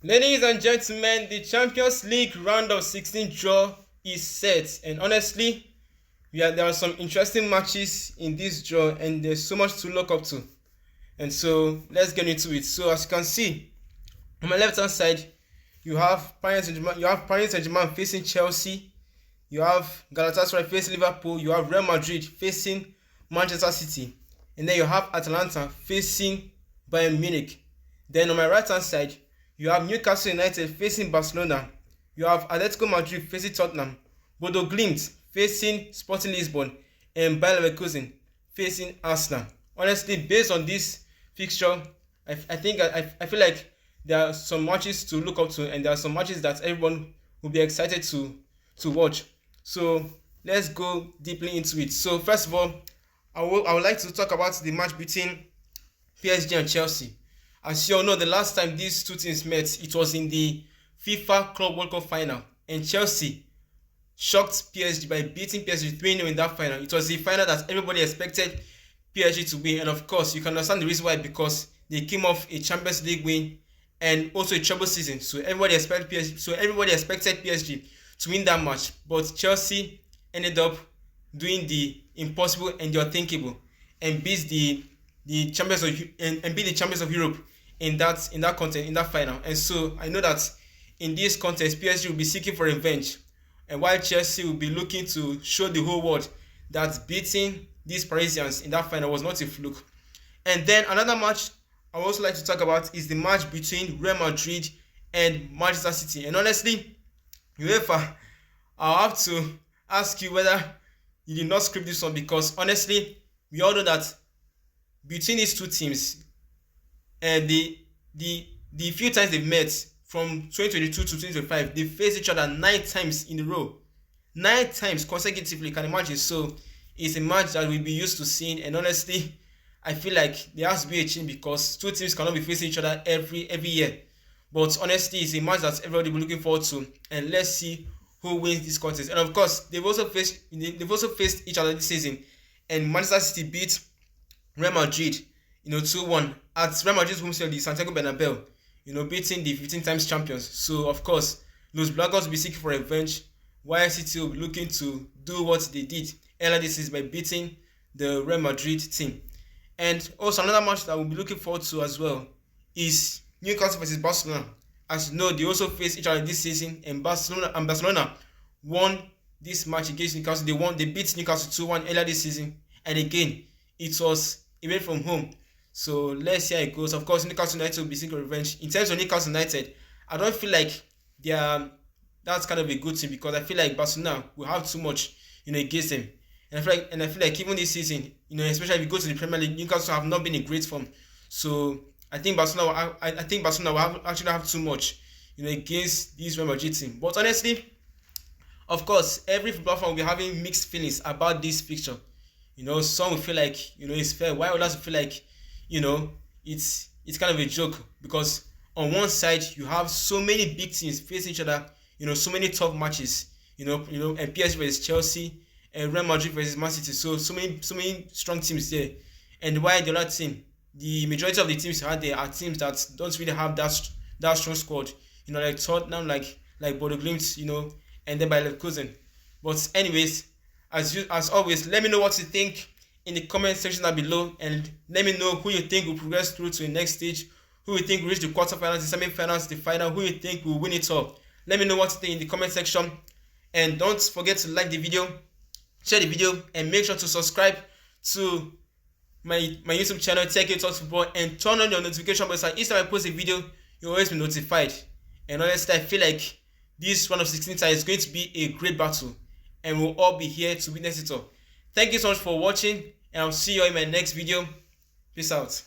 Ladies and gentlemen, the Champions League round of 16 draw is set, and honestly, there are some interesting matches in this draw, and there's so much to look up to. And so let's get into it. So as you can see, on my left hand side, you have Paris Saint-Germain facing Chelsea, you have Galatasaray facing Liverpool, you have Real Madrid facing Manchester City, and then you have Atalanta facing Bayern Munich. Then on my right hand side, you have Newcastle United facing Barcelona, you have Atletico Madrid facing Tottenham, Bodo Glimt facing Sporting Lisbon, and Bayer Leverkusen facing Arsenal. Honestly, based on this fixture, I feel like there are some matches to look up to, and there are some matches that everyone will be excited to watch. So let's go deeply into it. So first of all, I would like to talk about the match between PSG and Chelsea. As you all know, the last time these two teams met, it was in the FIFA Club World Cup final, and Chelsea shocked PSG by beating PSG 3-0 in that final. It was the final that everybody expected PSG to win, and of course, you can understand the reason why, because they came off a Champions League win and also a treble season. So everybody expected PSG to win that match, but Chelsea ended up doing the impossible and the unthinkable and beat the champions of Europe in that final. And so I know that in this contest, PSG will be seeking for revenge, and while Chelsea will be looking to show the whole world that beating these Parisians in that final was not a fluke. And then another match I would also like to talk about is the match between Real Madrid and Manchester City. And honestly, UEFA, I'll have to ask you whether you did not script this one, because honestly, we all know that between these two teams, and the few times they've met from 2022 to 2025, they faced each other 9 times in a row, 9 times consecutively. You can imagine. So it's a match that we'll be used to seeing, and honestly, I feel like there has to be a change, because two teams cannot be facing each other every year. But honestly, it's a match that everybody will be looking forward to, and let's see who wins this contest. And of course, they've also faced each other this season, and Manchester City beat Real Madrid 2-1 at Real Madrid's home field, the Santiago Bernabeu, beating the 15 times champions. So of course, Los Blancos will be seeking for revenge, while City will be looking to do what they did earlier this season by beating the Real Madrid team. And also another match that we'll be looking forward to as well is Newcastle versus Barcelona. As you know, they also faced each other this season, and Barcelona won this match against Newcastle. They beat Newcastle 2-1 earlier this season, and again, it was away from home. So let's see how it goes. Of course, Newcastle United will be seeking revenge. In terms of Newcastle United, I don't feel like that's kind of a good team, because I feel like Barcelona will have too much against them. And I feel like even this season, especially if you go to the Premier League, Newcastle have not been in great form. So I think Barcelona will actually have too much, against this Real Madrid team. But honestly, of course, every football fan will be having mixed feelings about this fixture. Some will feel like it's fair, while others will feel like it's kind of a joke, because on one side you have so many big teams facing each other, so many tough matches, and PSG versus Chelsea, and Real Madrid versus Man City. So many strong teams there. And while the other team, the majority of the teams there are teams that don't really have that strong squad. Like Tottenham, like Bodo Glimt, and then Bayer Leverkusen. But anyways, as always, let me know what you think in the comment section down below, and let me know who you think will progress through to the next stage, who you think will reach the quarterfinals, the semi-finals, the final, who you think will win it all. Let me know what you think in the comment section, and don't forget to like the video, share the video, and make sure to subscribe to my YouTube channel, Tech It Talks Football, and turn on your notification bell so each time I post a video, you'll always be notified. And honestly, I feel like this round of 16 is going to be a great battle, and we'll all be here to witness it all. Thank you so much for watching, and I'll see you in my next video. Peace out.